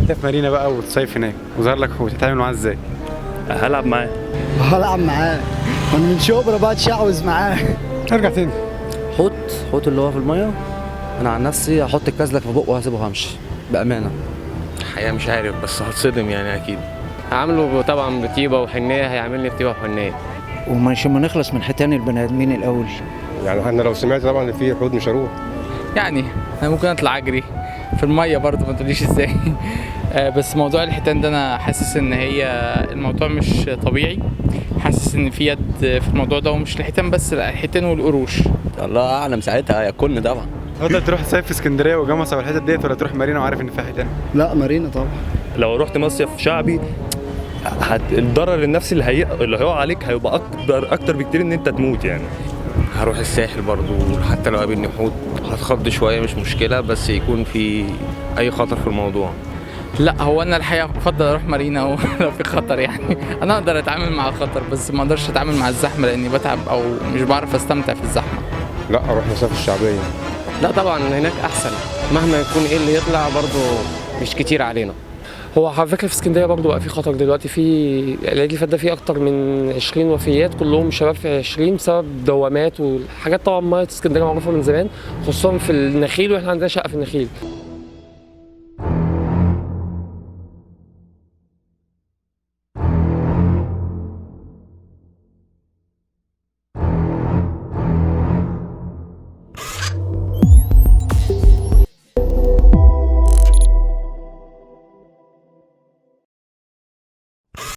انت في مارينا بقى وتصيف هناك وظهر لك حوت، هتعمل معاه ازاي؟ هلعب معاه. هلعب معاه، انا من شبرا بقى اتشعوذ معاه. ارجع تاني. حوت اللي هو في الميه. انا عن نفسي هحط الكازلك في بقه وهسيبه همشي بامانه. الحقيقه مش عارف، بس هتصدم يعني اكيد. عامله طبعا بطيبه وحنيه، هيعملني بطيبه وحنيه. ومش نخلص من حيتان البني ادمين الاول. يعني انا لو سمعت طبعا ان في حوت مش هروح. يعني انا ممكن اطلع اجري في الميه برضه، ما تقوليش ازاي. بس موضوع الحيتان ده انا حاسس ان هي الموضوع مش طبيعي. حاسس ان في يد في الموضوع ده، ومش الحيتان بس، لا الحيتان والقروش. الله اعلم ساعتها هياكلني طبعا. تفضل تروح تصيف في اسكندريه وجمصه والحتت ديت، ولا تروح مارينا وعارف ان فيها حيتان؟ لا مارينا طبعا. لو رحت مصيف شعبي الضرر النفسي اللي هيقع عليك هيبقى اكتر بكتير ان انت تموت يعني. هروح الساحل برضو، حتى لو قابلني حوت هتخض شويه مش مشكله، بس يكون في اي خطر في الموضوع. لا هو انا الحقيقه بفضل اروح مارينا لو في خطر يعني. انا اقدر اتعامل مع الخطر، بس ما اقدرش اتعامل مع الزحمه لاني بتعب او مش بعرف استمتع في الزحمه. لا اروح مصيف الشعبيه. لا طبعا هناك احسن، مهما يكون ايه اللي يطلع برضه مش كتير علينا. هو على فكره في اسكندريه برضه بقى في خطر دلوقتي، في العيد اللي فات ده في اكتر من 20 وفيات، كلهم شباب في 20 بسبب دوامات والحاجات. طبعا ميه اسكندريه معروفه من زمان، خصوصا في النخيل، واحنا عندنا شقه في النخيل.